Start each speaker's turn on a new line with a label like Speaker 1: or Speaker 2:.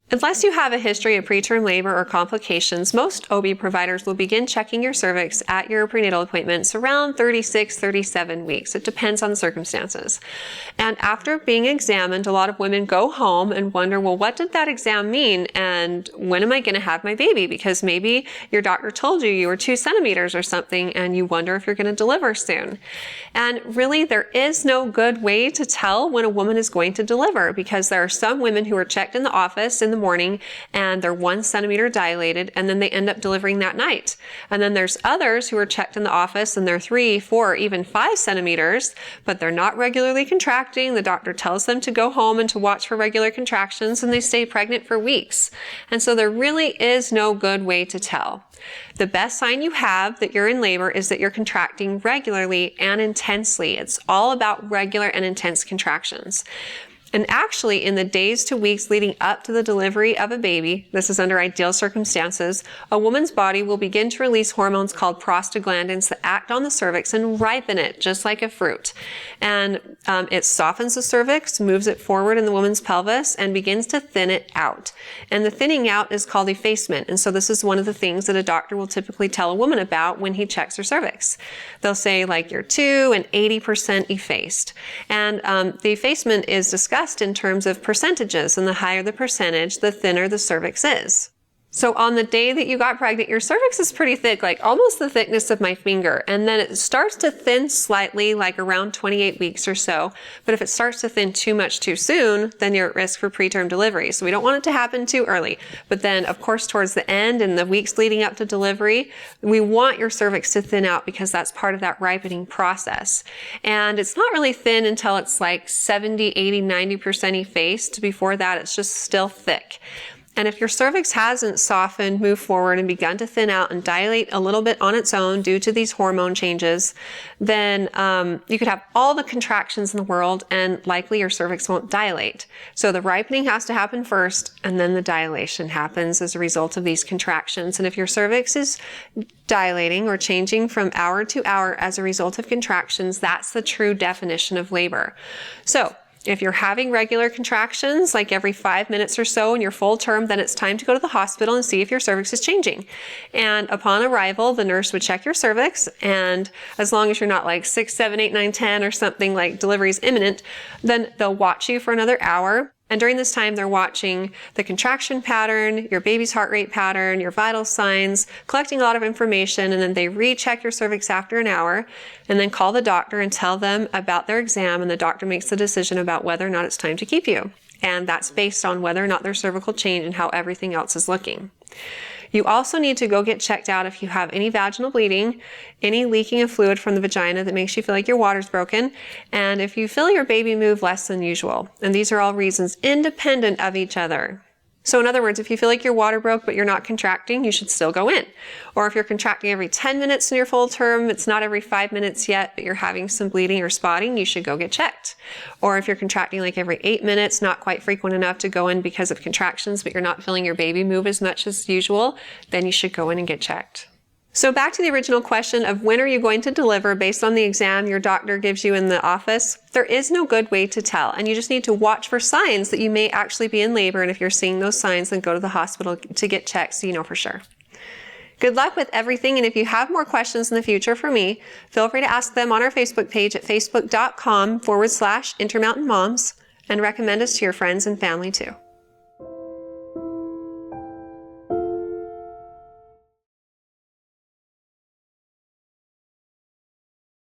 Speaker 1: Unless you have a history of preterm labor or complications, most OB providers will begin checking your cervix at your prenatal appointments around 36, 37 weeks. It depends on the circumstances. And after being examined, a lot of women go home and wonder, well, what did that exam mean? And when am I going to have my baby? Because maybe your doctor told you you were 2 centimeters or something, and you wonder if you're going to deliver soon. And really, there is no good way to tell when a woman is going to deliver, because there are some women who are checked in the office in the morning and they're 1 centimeter dilated, and then they end up delivering that night. And then there's others who are checked in the office and they're 3, 4, even 5 centimeters, but they're not regularly contracting. The doctor tells them to go home and to watch for regular contractions, and they stay pregnant for weeks. And so there really is no good way to tell. The best sign you have that you're in labor is that you're contracting regularly and intensely. It's all about regular and intense contractions. And actually, in the days to weeks leading up to the delivery of a baby, this is under ideal circumstances, a woman's body will begin to release hormones called prostaglandins that act on the cervix and ripen it, just like a fruit. And it softens the cervix, moves it forward in the woman's pelvis, and begins to thin it out. And the thinning out is called effacement. And so this is one of the things that a doctor will typically tell a woman about when he checks her cervix. They'll say, like, you're 2 and 80% effaced. And the effacement is discussed in terms of percentages, and the higher the percentage, the thinner the cervix is. So on the day that you got pregnant, your cervix is pretty thick, like almost the thickness of my finger. And then it starts to thin slightly, like around 28 weeks or so. But if it starts to thin too much too soon, then you're at risk for preterm delivery. So we don't want it to happen too early. But then, of course, towards the end and the weeks leading up to delivery, we want your cervix to thin out, because that's part of that ripening process. And it's not really thin until it's like 70, 80, 90% effaced. Before that, it's just still thick. And if your cervix hasn't softened, moved forward, and begun to thin out and dilate a little bit on its own due to these hormone changes, then you could have all the contractions in the world and likely your cervix won't dilate. So the ripening has to happen first, and then the dilation happens as a result of these contractions. And if your cervix is dilating or changing from hour to hour as a result of contractions, that's the true definition of labor. So if you're having regular contractions, like every 5 minutes or so in your full term, then it's time to go to the hospital and see if your cervix is changing. And upon arrival, the nurse would check your cervix, and as long as you're not like 6, 7, 8, 9, 10 or something like delivery is imminent, then they'll watch you for another hour. And during this time, they're watching the contraction pattern, your baby's heart rate pattern, your vital signs, collecting a lot of information, and then they recheck your cervix after an hour, and then call the doctor and tell them about their exam, and the doctor makes the decision about whether or not it's time to keep you. And that's based on whether or not there's cervical change and how everything else is looking. You also need to go get checked out if you have any vaginal bleeding, any leaking of fluid from the vagina that makes you feel like your water's broken, and if you feel your baby move less than usual. And these are all reasons independent of each other. So in other words, if you feel like your water broke but you're not contracting, you should still go in. Or if you're contracting every 10 minutes in your full term, it's not every 5 minutes yet, but you're having some bleeding or spotting, you should go get checked. Or if you're contracting like every 8 minutes, not quite frequent enough to go in because of contractions, but you're not feeling your baby move as much as usual, then you should go in and get checked. So back to the original question of when are you going to deliver based on the exam your doctor gives you in the office, there is no good way to tell. And you just need to watch for signs that you may actually be in labor. And if you're seeing those signs, then go to the hospital to get checked so you know for sure. Good luck with everything. And if you have more questions in the future for me, feel free to ask them on our Facebook page at facebook.com/Intermountain Moms, and recommend us to your friends and family too.